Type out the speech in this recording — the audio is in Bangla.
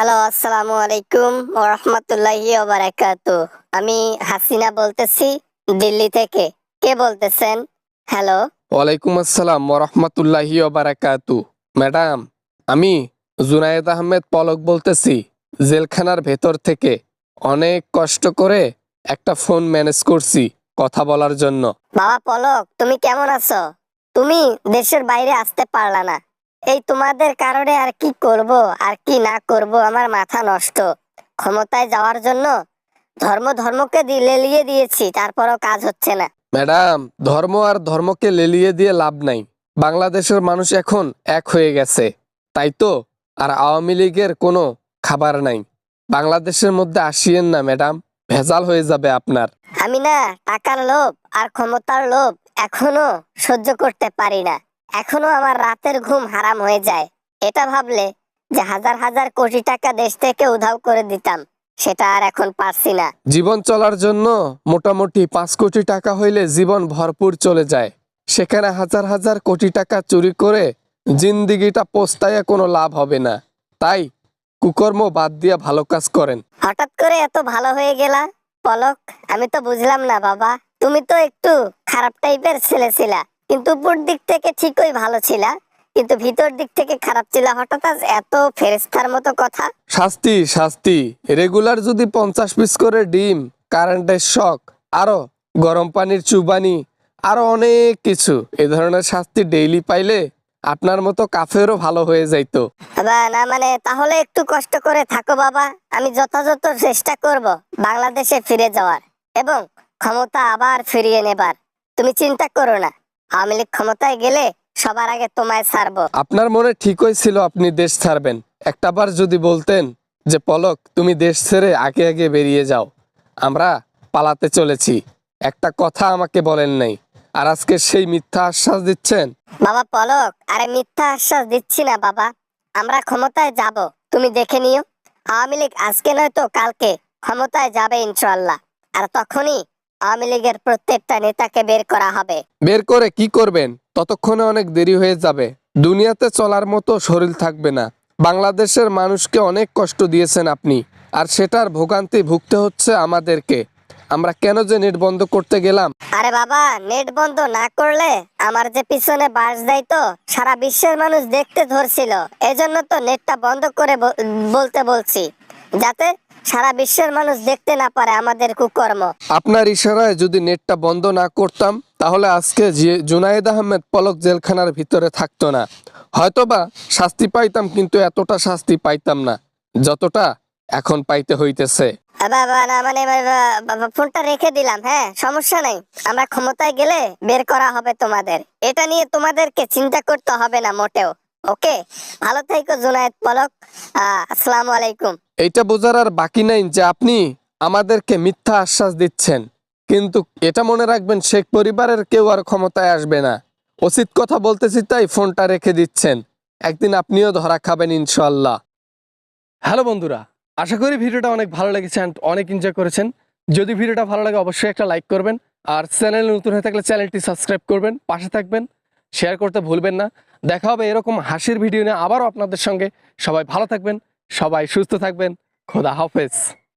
হ্যালো, আসসালামু আলাইকুম ওয়া রাহমাতুল্লাহি ওয়া বারাকাতুহু। আমি হাসিনা বলতেছি দিল্লি থেকে। কে বলতেছেন? হ্যালো। ওয়ালাইকুম আসসালাম ওরহমতুল্লাহি বারাকাতু। ম্যাডাম, আমি জুনায়েদ আহমেদ পলক বলতেছি জেলখানার ভেতর থেকে। অনেক কষ্ট করে একটা ফোন ম্যানেজ করছি কথা বলার জন্য। বাবা পলক, তুমি কেমন আছো? তুমি দেশের বাইরে আসতে পারলা না। এই তোমাদের কারণে আর কি করব আর কি না করব আমার মাথা নষ্ট। ক্ষমতায় যাওয়ার জন্য ধর্মকে লেলিয়ে দিয়েছি, তারপরও কাজ হচ্ছে না। ম্যাডাম, ধর্ম আর ধর্মকে লেলিয়ে দিয়ে লাভ নাই। বাংলাদেশের মানুষ এখন এক হয়ে গেছে, তাই তো। আর আওয়ামী লীগের কোনো খাবার নাই। বাংলাদেশের মধ্যে আসিয়েন না ম্যাডাম, ভেজাল হয়ে যাবে আপনার। আমি না টাকার লোভ আর ক্ষমতার লোভ এখনো সহ্য করতে পারি না। এখনো আমার রাতের ঘুম হারাম হয়ে যায় এটা ভাবলে, যে হাজার হাজার কোটি টাকা দেশ থেকে উধাও করে দিতাম, সেটা আর এখন পারছি না। জীবন চলার জন্য মোটামুটি 5 কোটি টাকা হইলে জীবন ভরপুর চলে যায়। সেখানে হাজার হাজার কোটি টাকা চুরি করে জিন্দিগিটা পোস্তায় কোনো লাভ হবে না। তাই কুকর্ম বাদ দিয়া ভালো কাজ করেন। হঠাৎ করে এত ভালো হয়ে গেলা পলক? আমি তো বুঝলাম না বাবা। তুমি তো একটু খারাপ টাইপের ছেলে ছিলা, কিন্তু উপর দিক থেকে ঠিকই ভালো ছিলা, কিন্তু ভিতর দিক থেকে খারাপ ছিলা। হঠাৎ আজ এত ফেরেশতার মতো কথা। শাস্তি শাস্তি, রেগুলার যদি 50 পিস করে ডিম, কারেন্টের শক, আরো গরম পানির চুবানি, আরো অনেক কিছু, এ ধরনের শাস্তি ডেইলি পাইলে আপনার মতো কাফেরও ভালো হয়ে যাইতো। বাবা না, মানে তাহলে একটু কষ্ট করে থাকো বাবা। আমি যথাযথ চেষ্টা করব বাংলাদেশে ফিরে যাওয়ার এবং ক্ষমতা আবার ফিরিয়ে নেবার। তুমি চিন্তা করো না, আওয়ামী লীগ ক্ষমতায় গেলে সবার আগে তোমায় ছাড়বো। আপনার মনে ঠিকই ছিল আপনি দেশ ছাড়বেন। একটাবার যদি বলতেন যে পলক তুমি দেশ ছেড়ে আগে আগে বেরিয়ে যাও, আমরা পালাতে চলেছি, একটা কথা আমাকে বলেন নাই। আর আজকে সেই মিথ্যা আশ্বাস দিচ্ছেন। বাবা পলক, আরে মিথ্যা আশ্বাস দিচ্ছি না বাবা। আমরা ক্ষমতায় যাব, তুমি দেখে নিও। আওয়ামী লীগ আজকে নয়তো কালকে ক্ষমতায় যাবে ইনশাআল্লাহ। আর তখনই আওয়ামী লীগের প্রত্যেকটা নেতাকে বের করা হবে। বের করে কি করবেন? ততক্ষণে অনেক দেরি হয়ে যাবে। দুনিয়াতে চলার মতো শরীর থাকবে না। বাংলাদেশের মানুষকে অনেক কষ্ট দিয়েছেন আপনি, আর সেটার ভোগান্তি ভুগতে হচ্ছে আমাদেরকে। আমরা কেন যে নেট বন্ধ করতে গেলাম। আরে বাবা, নেট বন্ধ না করলে আমার যে পিছনে বাস যাইতো সারা বিশ্বের মানুষ দেখতে ধরছিল। এজন্য তো নেটটা বন্ধ করে বলতে বলছি, যাতে সারা বিশ্বের মানুষ দেখতে না পারে আমাদের কুকর্ম। আপনার ইশারায় যদি নেটটা বন্ধ না করতাম, তাহলে আজকে জুনায়েদ আহমেদ পলক জেলখানার ভিতরে থাকতো না। হয়তোবা শাস্তি পাইতাম, কিন্তু এতটা শাস্তি পাইতাম না যতটা এখন পাইতে হইতেছে। বাবা না, মানে ফোনটা রেখে দিলাম। হ্যাঁ, সমস্যা নাই। আমরা ক্ষমতায় গেলে বের করা হবে তোমাদের। এটা নিয়ে তোমাদেরকে চিন্তা করতে হবে না মোটেও। ওকে, ভালো থেকো জুনায়েদ পলক। আসসালামু আলাইকুম। এইটা বোঝার আর বাকি নাই যে আপনি আমাদেরকে মিথ্যা আশ্বাস দিচ্ছেন, কিন্তু এটা মনে রাখবেন শেখ পরিবারের কেউ আর ক্ষমতায় আসবে না। উচিত কথা বলতেছি তাই ফোনটা রেখে দিচ্ছেন। একদিন আপনিও ধরা খাবেন ইনশাল্লাহ। হ্যালো বন্ধুরা, আশা করি ভিডিওটা অনেক ভালো লেগেছে and অনেক এনজয় করেছেন। যদি ভিডিওটা ভালো লাগে অবশ্যই একটা লাইক করবেন, আর চ্যানেল নতুন হয়ে থাকলে চ্যানেলটি সাবস্ক্রাইব করবেন, পাশে থাকবেন, শেয়ার করতে ভুলবেন না। দেখা হবে এরকম হাসির ভিডিও নিয়ে আবারও আপনাদের সঙ্গে। সবাই ভালো থাকবেন, সবাই সুস্থ থাকবেন। খোদা হাফেজ।